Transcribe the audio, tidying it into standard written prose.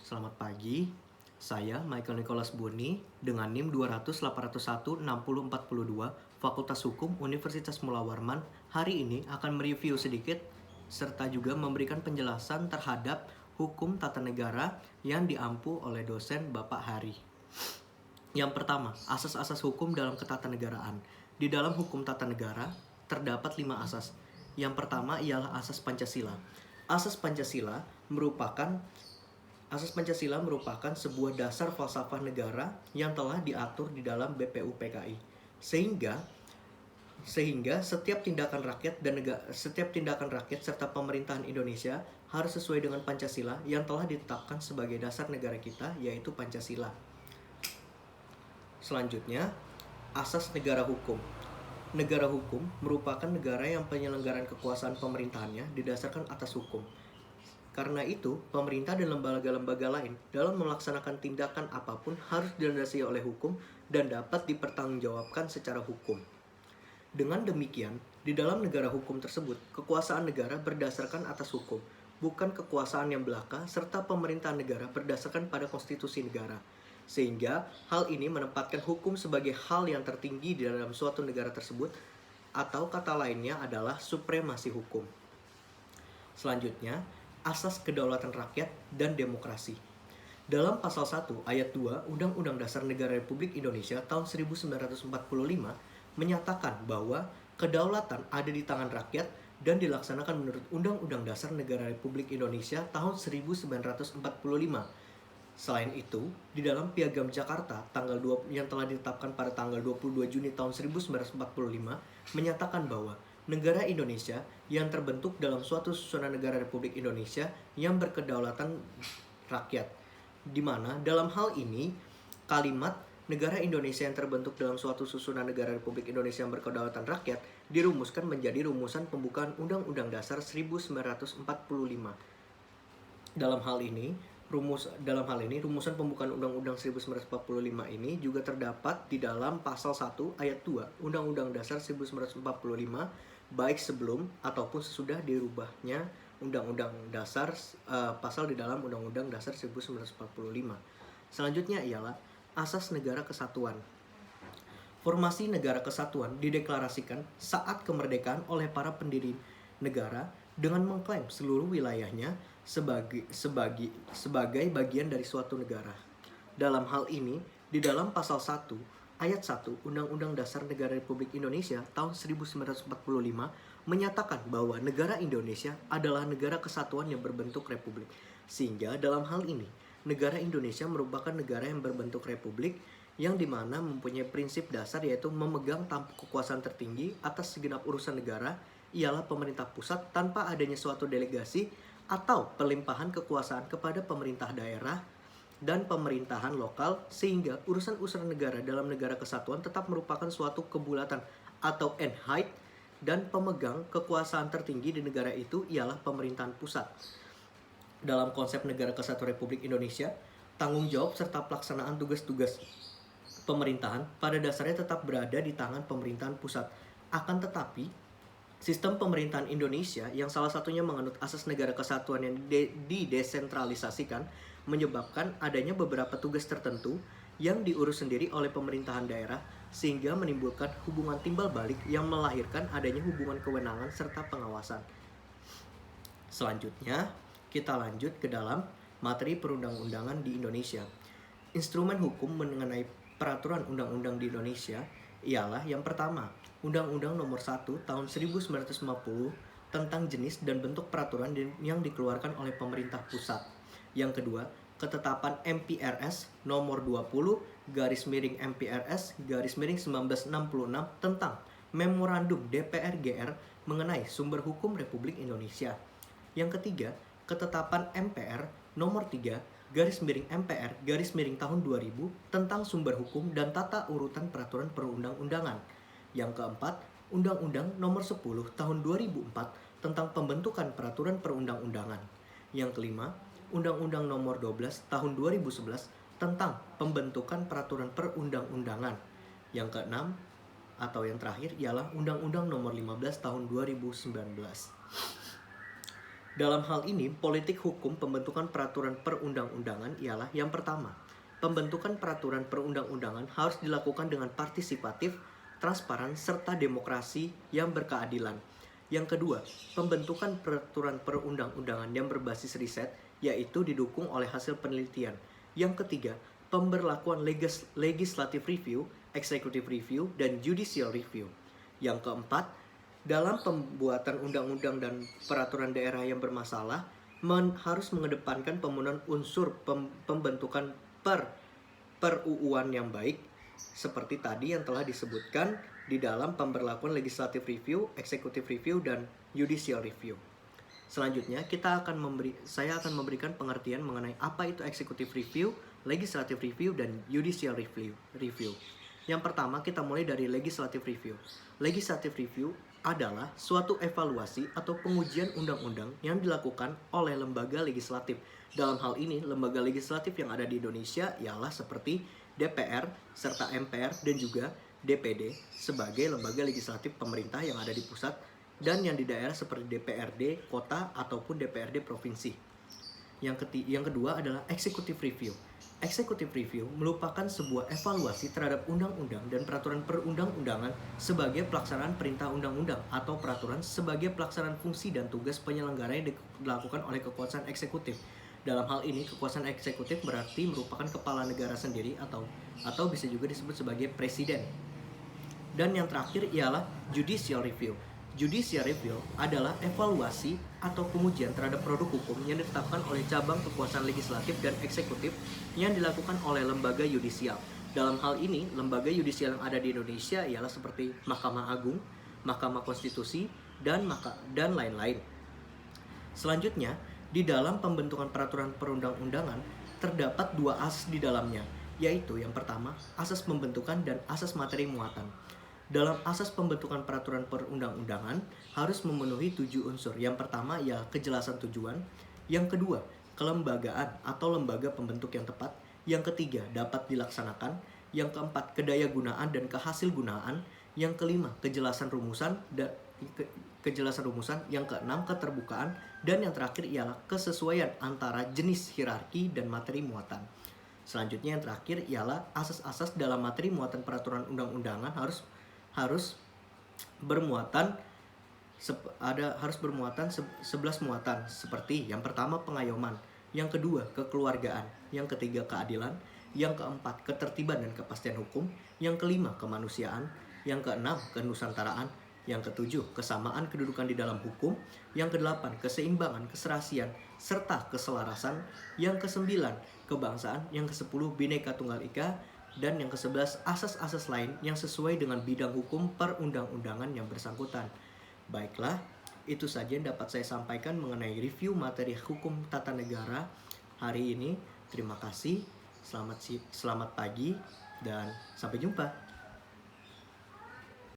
Selamat pagi, saya Michael Nicholas Buni dengan NIM 20080016042 Fakultas Hukum Universitas Mula Warman hari ini akan mereview sedikit serta juga memberikan penjelasan terhadap hukum tata negara yang diampu oleh dosen Bapak Hari. Yang pertama, asas-asas hukum dalam ketatanegaraan. Di dalam hukum tata negara terdapat 5 asas. Yang pertama ialah asas Pancasila. Asas Pancasila merupakan sebuah dasar falsafah negara yang telah diatur di dalam BPU PKI. Sehingga setiap tindakan rakyat serta pemerintahan Indonesia harus sesuai dengan Pancasila yang telah ditetapkan sebagai dasar negara kita, yaitu Pancasila. Selanjutnya, asas negara hukum. Negara hukum merupakan negara yang penyelenggaraan kekuasaan pemerintahannya didasarkan atas hukum. Karena itu, pemerintah dan lembaga-lembaga lain dalam melaksanakan tindakan apapun harus dilandasi oleh hukum dan dapat dipertanggungjawabkan secara hukum. Dengan demikian, di dalam negara hukum tersebut, kekuasaan negara berdasarkan atas hukum, bukan kekuasaan yang belaka, serta pemerintahan negara berdasarkan pada konstitusi negara. Sehingga hal ini menempatkan hukum sebagai hal yang tertinggi di dalam suatu negara tersebut, atau kata lainnya adalah supremasi hukum. Selanjutnya, asas kedaulatan rakyat dan demokrasi. Dalam pasal 1 ayat 2 Undang-Undang Dasar Negara Republik Indonesia tahun 1945 menyatakan bahwa kedaulatan ada di tangan rakyat dan dilaksanakan menurut Undang-Undang Dasar Negara Republik Indonesia tahun 1945. Selain itu, di dalam Piagam Jakarta yang telah ditetapkan pada tanggal 22 Juni tahun 1945 menyatakan bahwa negara Indonesia yang terbentuk dalam suatu susunan negara Republik Indonesia yang berkedaulatan rakyat, di mana dalam hal ini kalimat negara Indonesia yang terbentuk dalam suatu susunan negara Republik Indonesia yang berkedaulatan rakyat dirumuskan menjadi rumusan pembukaan Undang-Undang Dasar 1945. Dalam hal ini rumusan pembukaan Undang-Undang 1945 ini juga terdapat di dalam pasal 1 ayat 2 Undang-Undang Dasar 1945 baik sebelum ataupun sesudah dirubahnya Undang-Undang Dasar pasal di dalam Undang-Undang Dasar 1945. Selanjutnya ialah asas negara kesatuan. Formasi negara kesatuan dideklarasikan saat kemerdekaan oleh para pendiri negara dengan mengklaim seluruh wilayahnya sebagai bagian dari suatu negara. Dalam hal ini, di dalam pasal 1 ayat 1 Undang-Undang Dasar Negara Republik Indonesia tahun 1945 menyatakan bahwa negara Indonesia adalah negara kesatuan yang berbentuk republik. Sehingga dalam hal ini, negara Indonesia merupakan negara yang berbentuk republik yang dimana mempunyai prinsip dasar yaitu memegang tampuk kekuasaan tertinggi atas segenap urusan negara ialah pemerintah pusat tanpa adanya suatu delegasi atau pelimpahan kekuasaan kepada pemerintah daerah dan pemerintahan lokal, sehingga urusan-urusan negara dalam negara kesatuan tetap merupakan suatu kebulatan atau Einheit, dan pemegang kekuasaan tertinggi di negara itu ialah pemerintahan pusat. Dalam konsep negara kesatuan Republik Indonesia, tanggung jawab serta pelaksanaan tugas-tugas pemerintahan pada dasarnya tetap berada di tangan pemerintahan pusat. Akan tetapi, sistem pemerintahan Indonesia yang salah satunya menganut asas negara kesatuan yang didesentralisasikan menyebabkan adanya beberapa tugas tertentu yang diurus sendiri oleh pemerintahan daerah, sehingga menimbulkan hubungan timbal balik yang melahirkan adanya hubungan kewenangan serta pengawasan. Selanjutnya, kita lanjut ke dalam materi perundang-undangan di Indonesia. Instrumen hukum mengenai peraturan undang-undang di Indonesia ialah yang pertama, Undang-Undang Nomor 1 Tahun 1950 tentang jenis dan bentuk peraturan yang dikeluarkan oleh pemerintah pusat. Yang kedua, ketetapan MPRS Nomor 20/MPRS/1966 tentang Memorandum DPR-GR mengenai sumber hukum Republik Indonesia. Yang ketiga, ketetapan MPR Nomor 3/MPR/tahun 2000 tentang sumber hukum dan tata urutan peraturan perundang-undangan. Yang keempat, Undang-Undang Nomor 10 Tahun 2004 tentang pembentukan peraturan perundang-undangan. Yang kelima, Undang-Undang Nomor 12 Tahun 2011 tentang pembentukan peraturan perundang-undangan. Yang keenam atau yang terakhir ialah Undang-Undang Nomor 15 Tahun 2019. Dalam hal ini, politik hukum pembentukan peraturan perundang-undangan ialah yang pertama, pembentukan peraturan perundang-undangan harus dilakukan dengan partisipatif, transparan, serta demokrasi yang berkeadilan. Yang kedua, pembentukan peraturan perundang-undangan yang berbasis riset, yaitu didukung oleh hasil penelitian. Yang ketiga, pemberlakuan legislative review, executive review, dan judicial review. Yang keempat, dalam pembuatan undang-undang dan peraturan daerah yang bermasalah, harus mengedepankan pemenuhan unsur pembentukan per-UUan yang baik, seperti tadi yang telah disebutkan di dalam pemberlakuan legislative review, executive review, dan judicial review. Selanjutnya, saya akan memberikan pengertian mengenai apa itu executive review, legislative review, dan judicial review. Yang pertama, kita mulai dari legislative review. Legislative review adalah suatu evaluasi atau pengujian undang-undang yang dilakukan oleh lembaga legislatif. Dalam hal ini, lembaga legislatif yang ada di Indonesia ialah seperti DPR, serta MPR, dan juga DPD sebagai lembaga legislatif pemerintah yang ada di pusat, dan yang di daerah seperti DPRD kota ataupun DPRD provinsi. Yang kedua adalah executive review. Executive review merupakan sebuah evaluasi terhadap undang-undang dan peraturan perundang-undangan sebagai pelaksanaan perintah undang-undang atau peraturan sebagai pelaksanaan fungsi dan tugas penyelenggara yang dilakukan oleh kekuasaan eksekutif. Dalam hal ini, kekuasaan eksekutif berarti merupakan kepala negara sendiri atau bisa juga disebut sebagai presiden. Dan yang terakhir ialah judicial review. Judicial review adalah evaluasi atau pengujian terhadap produk hukum yang ditetapkan oleh cabang kekuasaan legislatif dan eksekutif yang dilakukan oleh lembaga yudisial. Dalam hal ini, lembaga yudisial yang ada di Indonesia ialah seperti Mahkamah Agung, Mahkamah Konstitusi, dan lain-lain. Selanjutnya, di dalam pembentukan peraturan perundang-undangan terdapat dua asas di dalamnya, yaitu yang pertama, asas pembentukan dan asas materi muatan. Dalam asas pembentukan peraturan perundang-undangan harus memenuhi 7 unsur. Yang pertama ialah kejelasan tujuan, yang kedua, kelembagaan atau lembaga pembentuk yang tepat, yang ketiga, dapat dilaksanakan, yang keempat, kedayagunaan dan kehasilgunaan, yang kelima, kejelasan rumusan, yang keenam, keterbukaan, dan yang terakhir ialah kesesuaian antara jenis hierarki dan materi muatan. Selanjutnya yang terakhir ialah asas-asas dalam materi muatan peraturan undang-undangan harus bermuatan 11 muatan, seperti yang pertama pengayoman, yang kedua kekeluargaan, yang ketiga keadilan, yang keempat ketertiban dan kepastian hukum, yang kelima kemanusiaan, yang keenam kenusantaraan, yang ketujuh kesamaan kedudukan di dalam hukum, yang kedelapan keseimbangan, keserasian, serta keselarasan, yang kesembilan kebangsaan, yang kesepuluh Bhinneka Tunggal Ika, dan yang ke-11 asas-asas lain yang sesuai dengan bidang hukum perundang-undangan yang bersangkutan. Baiklah, itu saja yang dapat saya sampaikan mengenai review materi hukum tata negara hari ini. Terima kasih, selamat pagi, dan sampai jumpa.